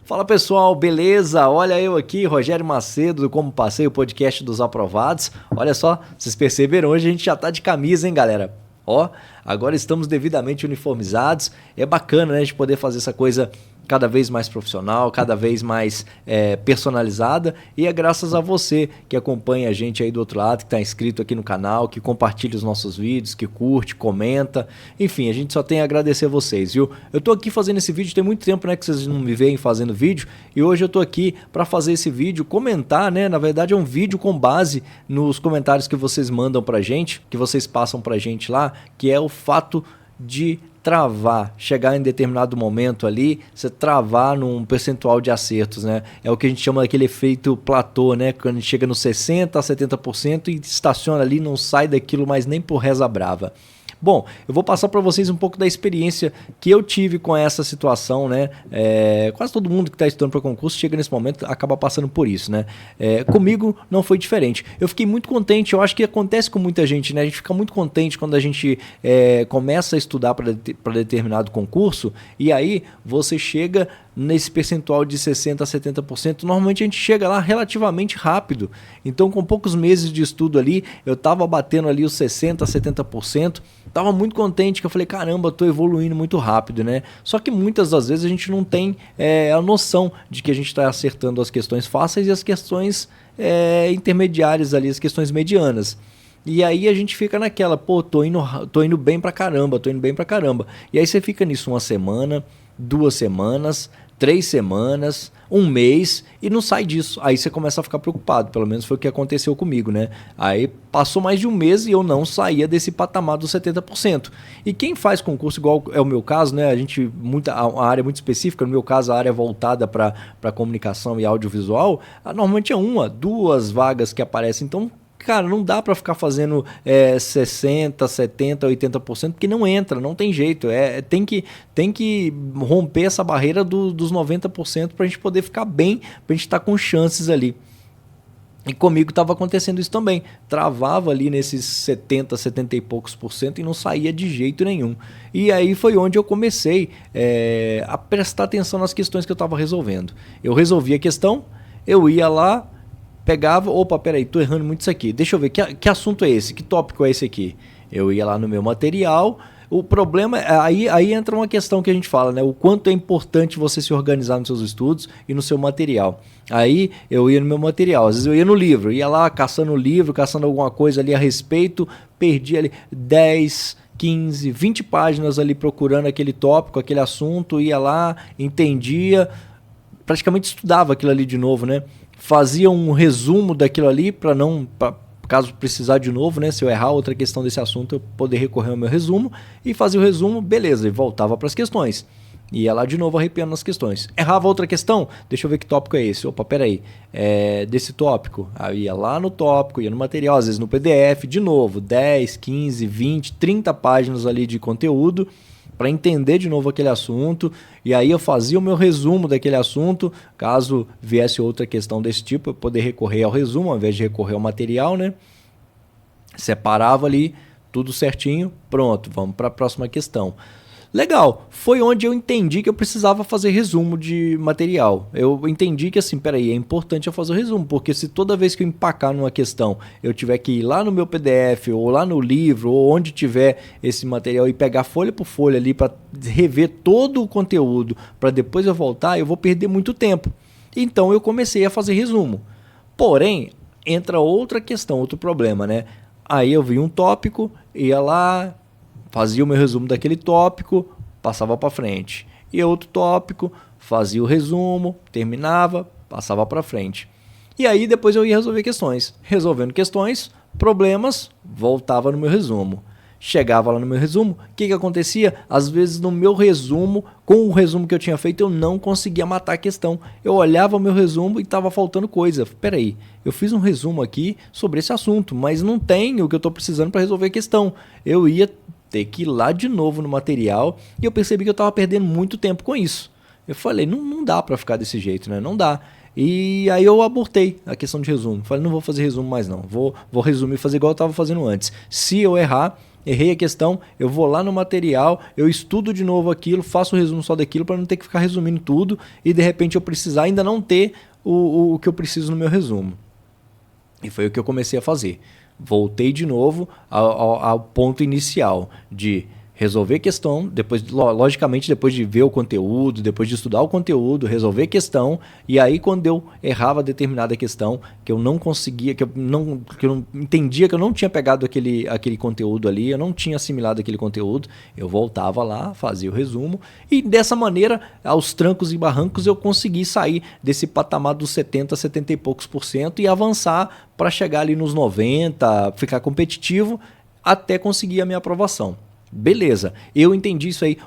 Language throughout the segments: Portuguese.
Fala pessoal, beleza? Olha eu aqui, Rogério Macedo, do Como Passei, o podcast dos aprovados. Olha só, vocês perceberam, hoje a gente já tá de camisa, hein, galera? Ó, agora estamos devidamente uniformizados. É bacana, né, a gente poder fazer essa coisa cada vez mais profissional, cada vez mais personalizada, e é graças a você que acompanha a gente aí do outro lado, que está inscrito aqui no canal, que compartilha os nossos vídeos, que curte, comenta, enfim, a gente só tem a agradecer a vocês, viu? Eu tô aqui fazendo esse vídeo, tem muito tempo, né, que vocês não me veem fazendo vídeo, e hoje eu tô aqui para fazer esse vídeo, comentar, né, na verdade é um vídeo com base nos comentários que vocês mandam pra gente, que vocês passam pra gente lá, que é o fato de travar, chegar em determinado momento ali, você travar num percentual de acertos, né? É o que a gente chama daquele efeito platô, né? Quando a gente chega no 60% a 70% e estaciona ali, não sai daquilo mais nem por reza brava. Bom, eu vou passar para vocês um pouco da experiência que eu tive com essa situação, né? Quase todo mundo que está estudando para concurso chega nesse momento acaba passando por isso, né? Comigo não foi diferente. Eu fiquei muito contente, eu acho que acontece com muita gente, né? A gente fica muito contente quando a gente começa a estudar para determinado concurso e aí você chega nesse percentual de 60% a 70%, normalmente a gente chega lá relativamente rápido. Então, com poucos meses de estudo ali, eu estava batendo ali os 60% a 70%, estava muito contente, que eu falei, caramba, estou evoluindo muito rápido, né? Só que muitas das vezes a gente não tem a noção de que a gente está acertando as questões fáceis e as questões intermediárias ali, as questões medianas. E aí a gente fica naquela, pô, tô indo bem pra caramba, tô indo bem pra caramba. E aí você fica nisso uma semana, 2 semanas, 3 semanas, 1 mês e não sai disso. Aí você começa a ficar preocupado, pelo menos foi o que aconteceu comigo, né? Aí passou mais de 1 mês e eu não saía desse patamar dos 70%. E quem faz concurso, igual é o meu caso, né? A área muito específica, no meu caso a área voltada para comunicação e audiovisual, normalmente é 1, 2 vagas que aparecem, então cara, não dá para ficar fazendo 60%, 70%, 80%, porque não entra, não tem jeito. Tem que romper essa barreira dos 90% para a gente poder ficar bem, para a gente estar com chances ali. E comigo estava acontecendo isso também. Travava ali nesses 70, 70 e poucos por cento e não saía de jeito nenhum. E aí foi onde eu comecei a prestar atenção nas questões que eu estava resolvendo. Eu resolvi a questão, eu ia lá, pegava, opa, peraí, tô errando muito isso aqui. Deixa eu ver, que assunto é esse? Que tópico é esse aqui? Eu ia lá no meu material. O problema, aí entra uma questão que a gente fala, né? O quanto é importante você se organizar nos seus estudos e no seu material. Aí eu ia no meu material, às vezes eu ia no livro, ia lá caçando o livro, caçando alguma coisa ali a respeito, perdi ali 10, 15, 20 páginas ali procurando aquele tópico, aquele assunto, ia lá, entendia, praticamente estudava aquilo ali de novo, né? Fazia um resumo daquilo ali para caso precisar de novo, né, se eu errar outra questão desse assunto, eu poder recorrer ao meu resumo e fazia o resumo, beleza, e voltava para as questões. Ia lá de novo arrepiando nas questões. Errava outra questão? Deixa eu ver que tópico é esse. Opa, peraí, desse tópico. Aí ia lá no tópico, ia no material, às vezes no PDF, de novo, 10, 15, 20, 30 páginas ali de conteúdo, para entender de novo aquele assunto, e aí eu fazia o meu resumo daquele assunto, caso viesse outra questão desse tipo, eu poder recorrer ao resumo, ao invés de recorrer ao material, né? Separava ali, tudo certinho, pronto, vamos para a próxima questão. Legal, foi onde eu entendi que eu precisava fazer resumo de material. Eu entendi que assim, peraí, é importante eu fazer o resumo, porque se toda vez que eu empacar numa questão, eu tiver que ir lá no meu PDF, ou lá no livro, ou onde tiver esse material e pegar folha por folha ali para rever todo o conteúdo, para depois eu voltar, eu vou perder muito tempo. Então eu comecei a fazer resumo. Porém, entra outra questão, outro problema, né? Aí eu vi um tópico, ia lá, fazia o meu resumo daquele tópico, passava para frente. E outro tópico, fazia o resumo, terminava, passava para frente. E aí depois eu ia resolver questões. Resolvendo questões, problemas, voltava no meu resumo. Chegava lá no meu resumo, o que acontecia? Às vezes no meu resumo, com o resumo que eu tinha feito, eu não conseguia matar a questão. Eu olhava o meu resumo e estava faltando coisa. Peraí, eu fiz um resumo aqui sobre esse assunto, mas não tem o que eu estou precisando para resolver a questão. Eu ia ter que ir lá de novo no material e eu percebi que eu estava perdendo muito tempo com isso. Eu falei, não dá para ficar desse jeito, né? Não dá. E aí eu abortei a questão de resumo. Falei, não vou fazer resumo mais não. Vou resumir e fazer igual eu estava fazendo antes. Se eu errar, errei a questão, eu vou lá no material, eu estudo de novo aquilo, faço o resumo só daquilo para não ter que ficar resumindo tudo e de repente eu precisar ainda não ter o que eu preciso no meu resumo. E foi o que eu comecei a fazer. Voltei de novo ao ponto inicial de resolver a questão, logicamente depois de ver o conteúdo, depois de estudar o conteúdo, resolver a questão, e aí quando eu errava determinada questão, que eu não conseguia, que eu não entendia, que eu não tinha pegado aquele conteúdo ali, eu não tinha assimilado aquele conteúdo, eu voltava lá, fazia o resumo, e dessa maneira, aos trancos e barrancos, eu consegui sair desse patamar dos 70 e poucos por cento e avançar para chegar ali nos 90, ficar competitivo, até conseguir a minha aprovação. Beleza, eu entendi isso aí.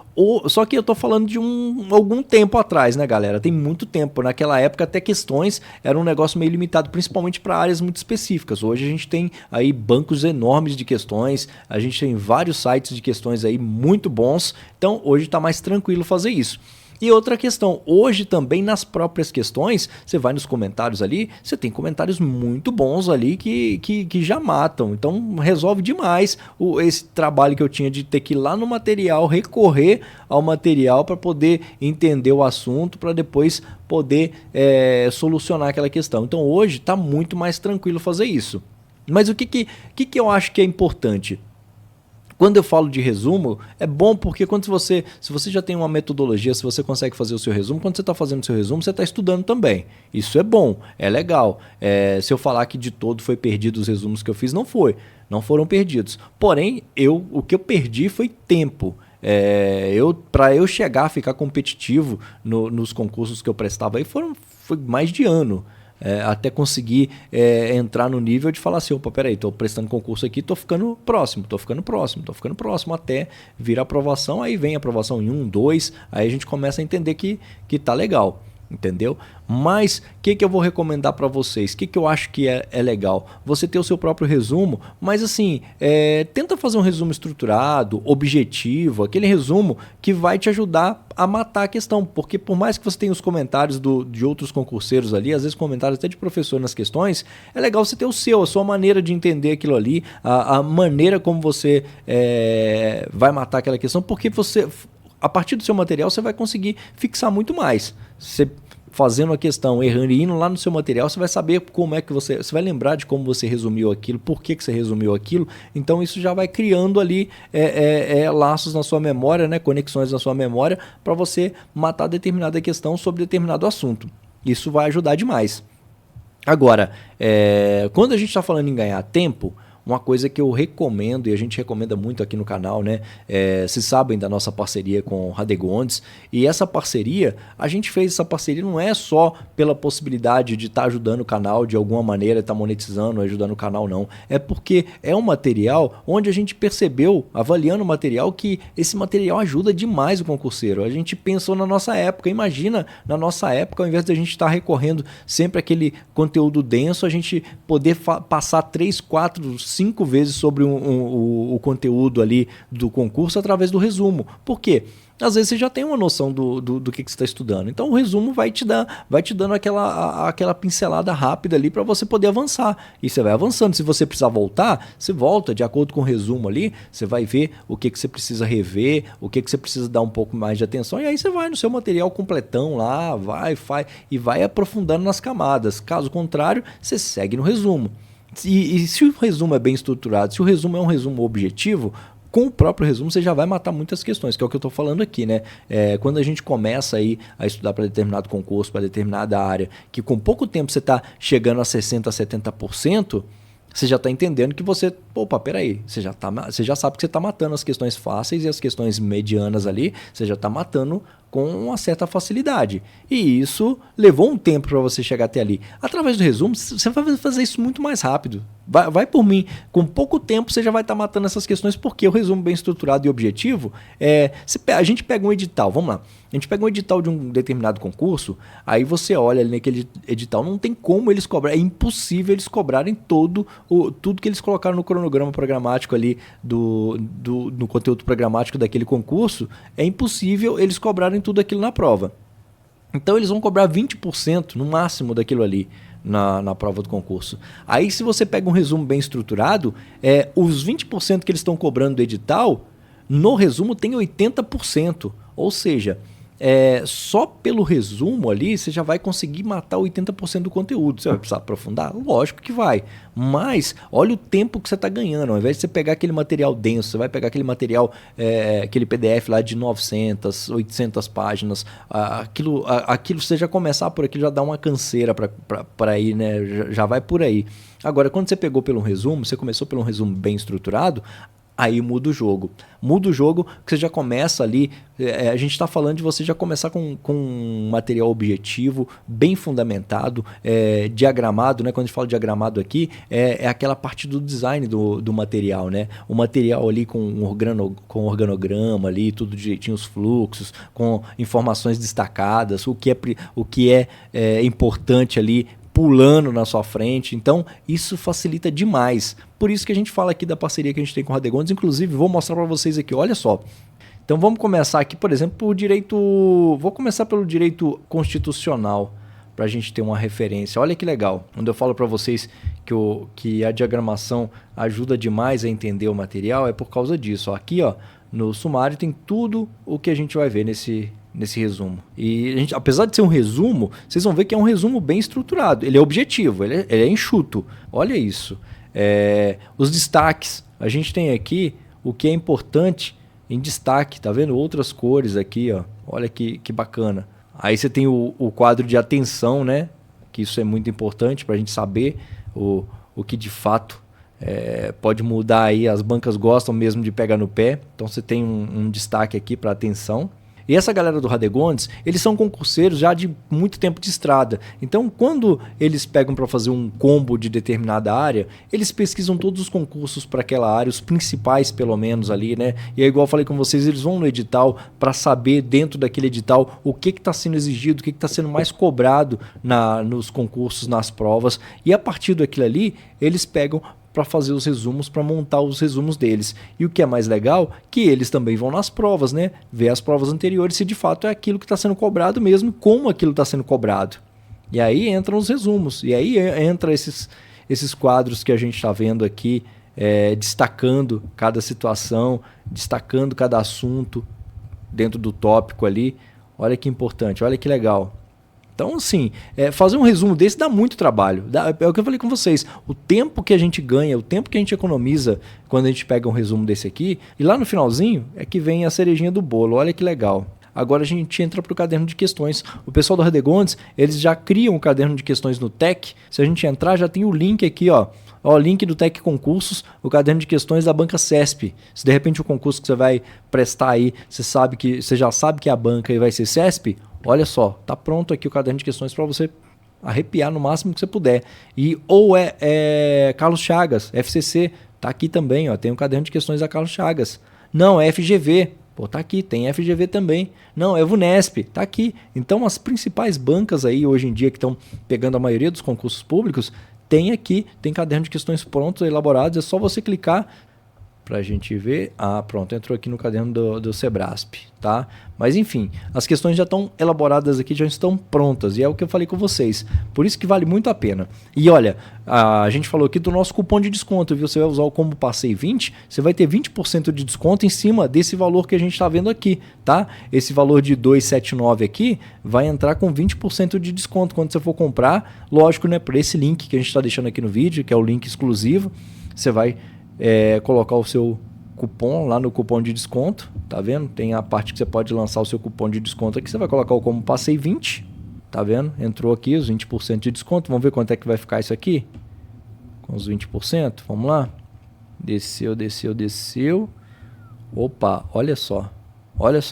Só que eu tô falando de algum tempo atrás, né, galera? Tem muito tempo. Naquela época até questões eram um negócio meio limitado, principalmente para áreas muito específicas. Hoje a gente tem aí bancos enormes de questões, a gente tem vários sites de questões aí muito bons. Então hoje tá mais tranquilo fazer isso. E outra questão, hoje também nas próprias questões, você vai nos comentários ali, você tem comentários muito bons ali que já matam. Então resolve demais esse trabalho que eu tinha de ter que ir lá no material, recorrer ao material para poder entender o assunto, para depois poder solucionar aquela questão. Então hoje está muito mais tranquilo fazer isso. Mas o que eu acho que é importante? Quando eu falo de resumo, é bom porque se você já tem uma metodologia, se você consegue fazer o seu resumo, quando você está fazendo o seu resumo, você está estudando também. Isso é bom, é legal. Se eu falar que de todo foi perdido os resumos que eu fiz, não foram perdidos. Porém, o que eu perdi foi tempo. Para eu chegar a ficar competitivo nos concursos que eu prestava aí, foi mais de ano. Até conseguir entrar no nível de falar assim, opa, peraí, tô prestando concurso aqui, tô ficando próximo, até vir a aprovação, aí vem a aprovação em 1, 2, aí a gente começa a entender que tá legal. Entendeu? Mas o que eu vou recomendar para vocês? O que eu acho que é legal? Você ter o seu próprio resumo, mas assim, tenta fazer um resumo estruturado, objetivo, aquele resumo que vai te ajudar a matar a questão, porque por mais que você tenha os comentários de outros concurseiros ali, às vezes comentários até de professor nas questões, é legal você ter a sua maneira de entender aquilo ali, a maneira como você vai matar aquela questão, porque a partir do seu material você vai conseguir fixar muito mais. Você fazendo a questão, errando e indo lá no seu material, você vai saber como é que você vai lembrar de como você resumiu aquilo, por que você resumiu aquilo. Então isso já vai criando ali laços na sua memória, né, conexões na sua memória, para você matar determinada questão sobre determinado assunto. Isso vai ajudar demais. Agora, quando a gente está falando em ganhar tempo, uma coisa que eu recomendo, e a gente recomenda muito aqui no canal, né? Vocês sabem da nossa parceria com Radegondes, e essa parceria, a gente fez essa parceria não é só pela possibilidade de estar ajudando o canal de alguma maneira, estar monetizando, ajudando o canal, não. É porque é um material onde a gente percebeu, avaliando o material, que esse material ajuda demais o concurseiro. A gente pensou na nossa época, imagina na nossa época, ao invés de a gente estar recorrendo sempre àquele conteúdo denso, a gente poder passar 3, 4, 5 vezes sobre o conteúdo ali do concurso através do resumo. Por quê? Às vezes você já tem uma noção do que você está estudando. Então o resumo vai te dando aquela pincelada rápida ali para você poder avançar. E você vai avançando. Se você precisar voltar, você volta de acordo com o resumo ali. Você vai ver o que você precisa rever, o que você precisa dar um pouco mais de atenção. E aí você vai no seu material completão lá, vai aprofundando nas camadas. Caso contrário, você segue no resumo. E se o resumo é bem estruturado, se o resumo é um resumo objetivo, com o próprio resumo você já vai matar muitas questões, que é o que eu estou falando aqui, né? Quando a gente começa aí a estudar para determinado concurso, para determinada área, que com pouco tempo você está chegando a 60%, 70%, você já está entendendo que peraí, você já sabe que você está matando as questões fáceis e as questões medianas ali, você já está matando com uma certa facilidade. E isso levou um tempo para você chegar até ali. Através do resumo, você vai fazer isso muito mais rápido. Vai por mim. Com pouco tempo, você já vai estar matando essas questões, porque o resumo bem estruturado e objetivo, a gente pega um edital, vamos lá. A gente pega um edital de um determinado concurso, aí você olha ali naquele edital, não tem como eles cobrarem, é impossível eles cobrarem tudo que eles colocaram no cronograma programático ali, no conteúdo programático daquele concurso, é impossível eles cobrarem tudo aquilo na prova. Então eles vão cobrar 20% no máximo daquilo ali na prova do concurso. Aí se você pega um resumo bem estruturado, os 20% que eles estão cobrando do edital, no resumo tem 80%. Ou seja, só pelo resumo ali você já vai conseguir matar 80% do conteúdo. Você vai precisar aprofundar? Lógico que vai. Mas olha o tempo que você está ganhando. Ao invés de você pegar aquele material denso, você vai pegar aquele material, aquele PDF lá de 900, 800 páginas. Aquilo você já começar por aqui já dá uma canseira para ir, né? Já vai por aí. Agora, quando você pegou pelo resumo, você começou pelo resumo bem estruturado, aí muda o jogo. Muda o jogo que você já começa ali, a gente está falando de você já começar com um material objetivo, bem fundamentado, diagramado, né? Quando a gente fala diagramado aqui, é aquela parte do design do material, né? O material ali com organograma ali, tudo direitinho, os fluxos, com informações destacadas, o que é importante ali, pulando na sua frente. Então isso facilita demais. Por isso que a gente fala aqui da parceria que a gente tem com o Radegondes. Inclusive vou mostrar para vocês aqui, olha só. Então vamos começar aqui, por exemplo, vou começar pelo direito constitucional, para a gente ter uma referência. Olha que legal, quando eu falo para vocês que a diagramação ajuda demais a entender o material, é por causa disso. Aqui no sumário tem tudo o que a gente vai ver nesse resumo. E apesar de ser um resumo, vocês vão ver que é um resumo bem estruturado. Ele é objetivo, ele é enxuto. Olha isso. Os destaques. A gente tem aqui o que é importante em destaque. Tá vendo? Outras cores aqui. Olha que bacana. Aí você tem o quadro de atenção, né? Que isso é muito importante para a gente saber o que de fato pode mudar aí. As bancas gostam mesmo de pegar no pé. Então você tem um destaque aqui para atenção. E essa galera do Radegondes, eles são concurseiros já de muito tempo de estrada. Então, quando eles pegam para fazer um combo de determinada área, eles pesquisam todos os concursos para aquela área, os principais pelo menos ali, né? E é igual eu falei com vocês, eles vão no edital para saber dentro daquele edital o que está sendo exigido, o que está sendo mais cobrado nos concursos, nas provas. E a partir daquilo ali, eles pegam para fazer os resumos, para montar os resumos deles. E o que é mais legal, que eles também vão nas provas, né? Ver as provas anteriores se de fato é aquilo que está sendo cobrado mesmo, como aquilo está sendo cobrado. E aí entram os resumos, e aí entra esses quadros que a gente está vendo aqui, destacando cada situação, destacando cada assunto dentro do tópico ali. Olha que importante, olha que legal. Então, assim, fazer um resumo desse dá muito trabalho. É o que eu falei com vocês. O tempo que a gente ganha, o tempo que a gente economiza quando a gente pega um resumo desse aqui, e lá no finalzinho é que vem a cerejinha do bolo. Olha que legal. Agora a gente entra para o caderno de questões. O pessoal do Radegondes, eles já criam um caderno de questões no TEC. Se a gente entrar, já tem o link aqui, ó. O link do TEC Concursos, o caderno de questões da banca CESP. Se de repente o concurso que você vai prestar aí, você já sabe que a banca vai ser CESP, olha só, tá pronto aqui o caderno de questões para você arrepiar no máximo que você puder. Ou Carlos Chagas, FCC, tá aqui também, ó, tem um caderno de questões da Carlos Chagas. Não, é FGV, pô, tá aqui, tem FGV também. Não, é VUNESP, tá aqui. Então as principais bancas aí hoje em dia que estão pegando a maioria dos concursos públicos, tem aqui, tem caderno de questões prontos, elaborados, é só você clicar para a gente ver. Pronto, entrou aqui no caderno do Sebrasp, tá? Mas enfim, as questões já estão elaboradas aqui, já estão prontas, e é o que eu falei com vocês. Por isso que vale muito a pena. E olha, a gente falou aqui do nosso cupom de desconto, viu? Você vai usar o combo Passei 20, você vai ter 20% de desconto em cima desse valor que a gente está vendo aqui, tá? Esse valor de 279 aqui vai entrar com 20% de desconto quando você for comprar. Lógico, né? Por esse link que a gente está deixando aqui no vídeo, que é o link exclusivo, você vai colocar o seu cupom lá no cupom de desconto, tá vendo? Tem a parte que você pode lançar o seu cupom de desconto aqui, você vai colocar o como Passei 20, tá vendo? Entrou aqui os 20% de desconto, vamos ver quanto é que vai ficar isso aqui, com os 20%, vamos lá, desceu, opa, olha só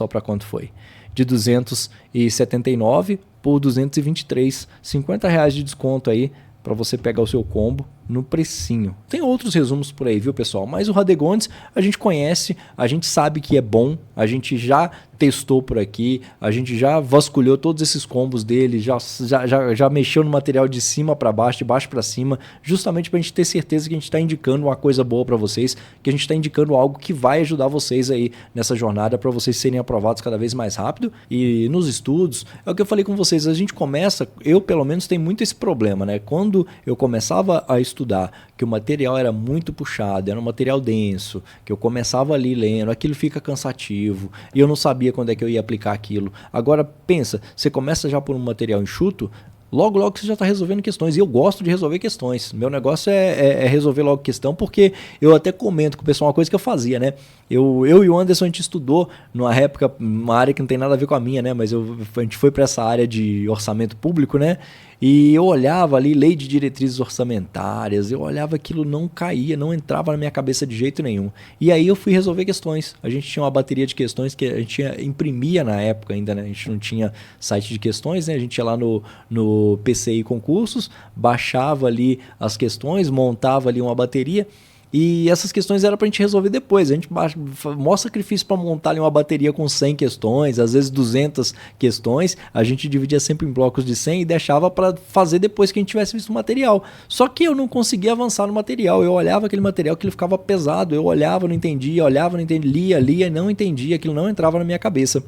para quanto foi, de 279 por 223, R$50 de desconto aí, para você pegar o seu combo no precinho. Tem outros resumos por aí, viu, pessoal? Mas o Radegondes a gente conhece, a gente sabe que é bom, a gente já testou por aqui, a gente já vasculhou todos esses combos dele, já mexeu no material de cima para baixo, de baixo para cima, justamente para a gente ter certeza que a gente está indicando uma coisa boa para vocês, que a gente está indicando algo que vai ajudar vocês aí nessa jornada para vocês serem aprovados cada vez mais rápido. E nos estudos, é o que eu falei com vocês, a gente começa, eu pelo menos tenho muito esse problema, né? Quando eu começava a estudar, que o material era muito puxado, era um material denso, que eu começava ali lendo, aquilo fica cansativo, e eu não sabia quando é que eu ia aplicar aquilo. Agora, pensa, você começa já por um material enxuto, logo você já está resolvendo questões. E eu gosto de resolver questões. Meu negócio é resolver logo questão, porque eu até comento com o pessoal uma coisa que eu fazia, né? Eu e o Anderson, a gente estudou numa época, uma área que não tem nada a ver com a minha, né? Mas a gente foi para essa área de orçamento público, né? E eu olhava ali, lei de diretrizes orçamentárias, eu olhava aquilo, não caía, não entrava na minha cabeça de jeito nenhum. E aí eu fui resolver questões. A gente tinha uma bateria de questões que a gente imprimia na época ainda, né? A gente não tinha site de questões, né? A gente ia lá no PCI Concursos, baixava ali as questões, montava ali uma bateria. E essas questões eram para a gente resolver depois. A gente maior sacrifício para montar ali uma bateria com 100 questões, às vezes 200 questões. A gente dividia sempre em blocos de 100 e deixava para fazer depois que a gente tivesse visto o material. Só que eu não conseguia avançar no material. Eu olhava aquele material que ele ficava pesado. Eu olhava, não entendia, lia, não entendia. Aquilo não entrava na minha cabeça.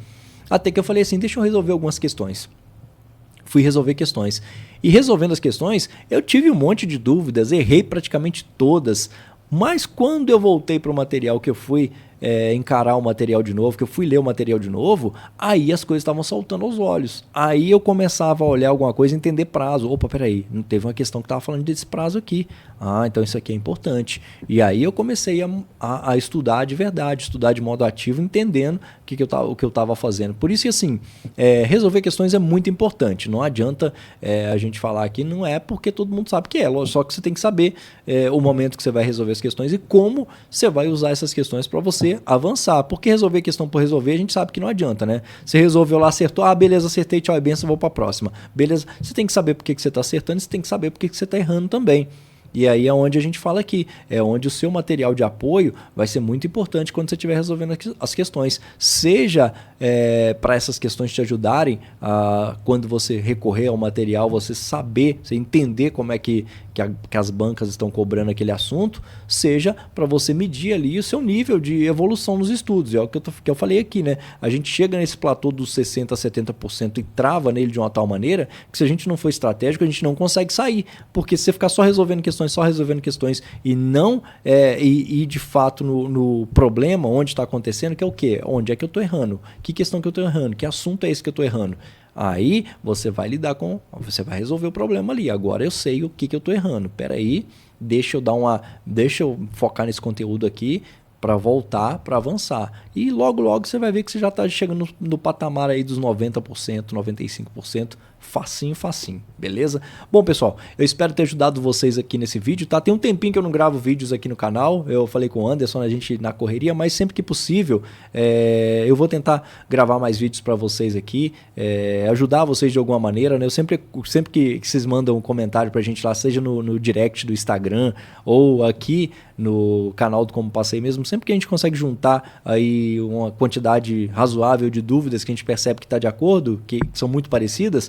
Até que eu falei assim, deixa eu resolver algumas questões. Fui resolver questões. E resolvendo as questões, eu tive um monte de dúvidas, errei praticamente todas. Mas quando eu voltei para o material, que eu fui encarar o material de novo, que eu fui ler o material de novo, aí as coisas estavam saltando aos olhos. Aí eu começava a olhar alguma coisa e entender prazo. Opa, peraí, não teve uma questão que estava falando desse prazo aqui. Ah, então isso aqui é importante. E aí eu comecei a estudar de verdade, estudar de modo ativo, entendendo o que eu estava fazendo. Por isso que assim, resolver questões é muito importante. Não adianta a gente falar aqui, não é porque todo mundo sabe que é. Só que você tem que saber o momento que você vai resolver as questões e como você vai usar essas questões para você avançar. Porque resolver questão por resolver, a gente sabe que não adianta, né? Você resolveu lá, acertou, beleza, acertei, tchau, é benção, vou para a próxima. Beleza, você tem que saber por que você está acertando e você tem que saber por que você está errando também. E aí é onde a gente fala aqui, é onde o seu material de apoio vai ser muito importante quando você estiver resolvendo as questões. Seja para essas questões te ajudarem quando você recorrer ao material, você saber, você entender como é que as bancas estão cobrando aquele assunto, seja para você medir ali o seu nível de evolução nos estudos. É o que eu falei aqui, né? A gente chega nesse platô dos 60% a 70% e trava nele de uma tal maneira que se a gente não for estratégico, a gente não consegue sair. Porque se você ficar só resolvendo questões e não ir de fato no problema, onde está acontecendo, que é o quê? Onde é que eu estou errando? Que questão que eu estou errando? Que assunto é esse que eu estou errando? Aí você vai você vai resolver o problema ali. Agora eu sei o que eu estou errando. Peraí, deixa eu focar nesse conteúdo aqui para voltar, para avançar. E logo você vai ver que você já está chegando no patamar aí dos 90%, 95%, facinho, beleza? Bom, pessoal, eu espero ter ajudado vocês aqui nesse vídeo, tá? Tem um tempinho que eu não gravo vídeos aqui no canal, eu falei com o Anderson, a gente na correria, mas sempre que possível, eu vou tentar gravar mais vídeos para vocês aqui, ajudar vocês de alguma maneira, né? Eu sempre que vocês mandam um comentário pra gente lá, seja no direct do Instagram ou aqui no canal do Como Passei mesmo, sempre que a gente consegue juntar aí uma quantidade razoável de dúvidas que a gente percebe que está de acordo, que são muito parecidas,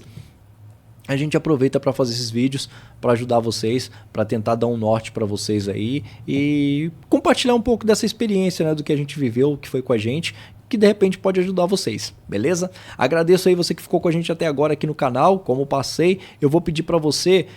a gente aproveita para fazer esses vídeos, para ajudar vocês, para tentar dar um norte para vocês aí e compartilhar um pouco dessa experiência, né, do que a gente viveu, que foi com a gente, que de repente pode ajudar vocês, beleza? Agradeço aí você que ficou com a gente até agora aqui no canal, Como Passei. Eu vou pedir para você,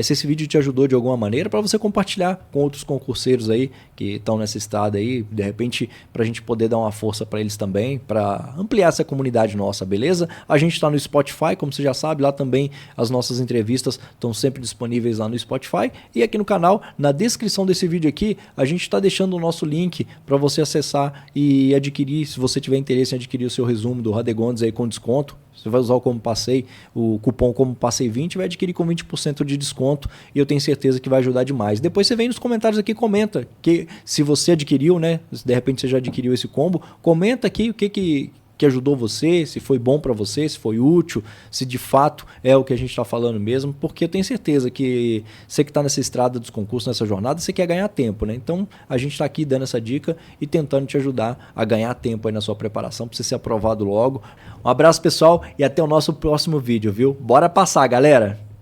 se esse vídeo te ajudou de alguma maneira, para você compartilhar com outros concurseiros aí que estão nessa estrada aí, de repente para a gente poder dar uma força para eles também, para ampliar essa comunidade nossa, beleza? A gente está no Spotify, como você já sabe, lá também as nossas entrevistas estão sempre disponíveis lá no Spotify e aqui no canal, na descrição desse vídeo aqui, a gente está deixando o nosso link para você acessar e adquirir, se você tiver interesse em adquirir o seu resumo do Radegondes aí com desconto, você vai usar o cupom Como Passei 20, vai adquirir com 20% de desconto e eu tenho certeza que vai ajudar demais. Depois você vem nos comentários aqui e comenta que se você adquiriu, né, se de repente você já adquiriu esse combo, comenta aqui o que que ajudou você, se foi bom para você, se foi útil, se de fato é o que a gente está falando mesmo, porque eu tenho certeza que você que está nessa estrada dos concursos, nessa jornada, você quer ganhar tempo, né? Então a gente está aqui dando essa dica e tentando te ajudar a ganhar tempo aí na sua preparação para você ser aprovado logo. Um abraço, pessoal, e até o nosso próximo vídeo, viu? Bora passar, galera!